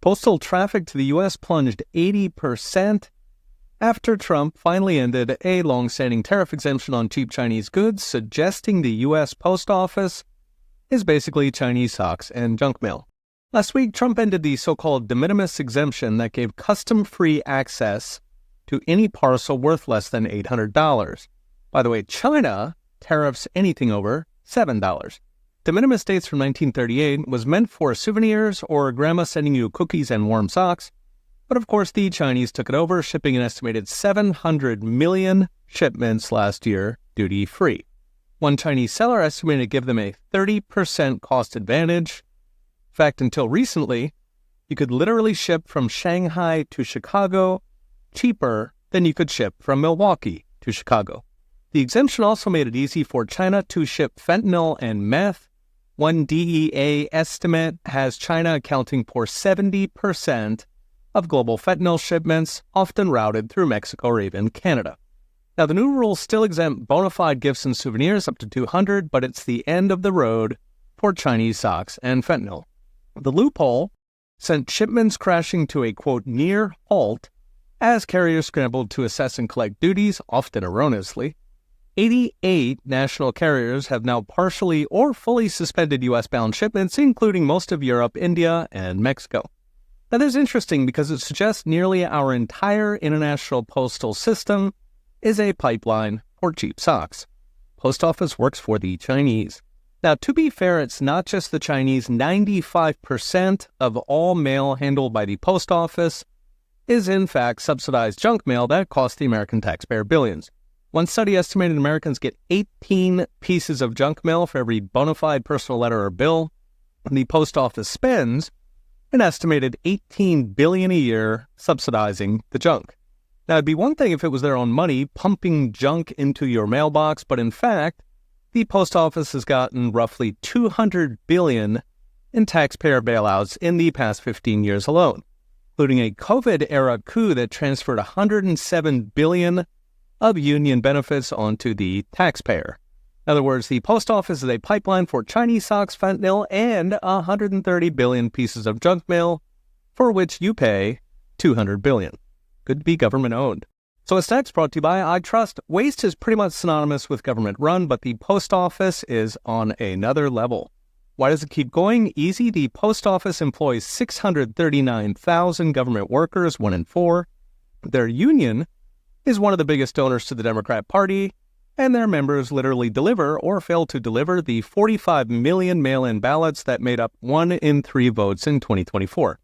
Postal traffic to the U.S. plunged 80% after Trump finally ended a long-standing tariff exemption on cheap Chinese goods, suggesting the U.S. Post Office is basically Chinese socks and junk mail. Last week, Trump ended the so-called de minimis exemption that gave custom-free access to any parcel worth less than $800. By the way, China tariffs anything over $7. De minimis dates from 1938, was meant for souvenirs or grandma sending you cookies and warm socks. But of course, the Chinese took it over, shipping an estimated 700 million shipments last year duty-free. One Chinese seller estimated to give them a 30% cost advantage. In fact, until recently, you could literally ship from Shanghai to Chicago cheaper than you could ship from Milwaukee to Chicago. The exemption also made it easy for China to ship fentanyl and meth. One DEA estimate has China accounting for 70% of global fentanyl shipments, often routed through Mexico or even Canada. Now, the new rules still exempt bona fide gifts and souvenirs up to $200, but it's the end of the road for Chinese socks and fentanyl. The loophole sent shipments crashing to a, quote, near halt as carriers scrambled to assess and collect duties, often erroneously. 88 national carriers have now partially or fully suspended U.S.-bound shipments, including most of Europe, India, and Mexico. Now, this is interesting because it suggests nearly our entire international postal system is a pipeline for cheap socks. Post office works for the Chinese. Now, to be fair, it's not just the Chinese. 95% of all mail handled by the post office is, in fact, subsidized junk mail that costs the American taxpayer billions. One study estimated Americans get 18 pieces of junk mail for every bona fide personal letter or bill, and the post office spends an estimated $18 billion a year subsidizing the junk. Now, it'd be one thing if it was their own money pumping junk into your mailbox, but in fact, the post office has gotten roughly $200 billion in taxpayer bailouts in the past 15 years alone, including a COVID-era coup that transferred $107 billion of union benefits onto the taxpayer. In other words, the post office is a pipeline for Chinese socks, fentanyl, and 130 billion pieces of junk mail, for which you pay $200 billion. Good to be government-owned. So what's next? Brought to you by I Trust. Waste is pretty much synonymous with government-run, but the post office is on another level. Why does it keep going? Easy. The post office employs 639,000 government workers, 1 in 4. Their union is one of the biggest donors to the Democrat Party, and their members literally deliver or fail to deliver the 45 million mail-in ballots that made up 1 in 3 votes in 2024.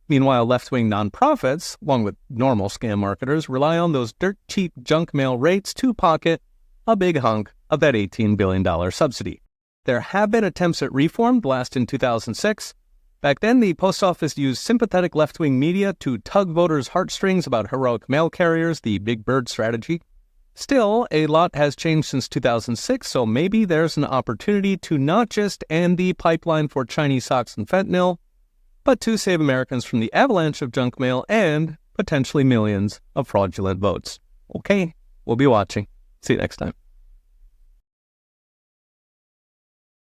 Meanwhile, left-wing nonprofits, along with normal scam marketers, rely on those dirt-cheap junk mail rates to pocket a big hunk of that $18 billion subsidy. There have been attempts at reform, last in 2006. Back then, the post office used sympathetic left-wing media to tug voters' heartstrings about heroic mail carriers, the big bird strategy. Still, a lot has changed since 2006, so maybe there's an opportunity to not just end the pipeline for Chinese socks and fentanyl, but to save Americans from the avalanche of junk mail and potentially millions of fraudulent votes. Okay, we'll be watching. See you next time.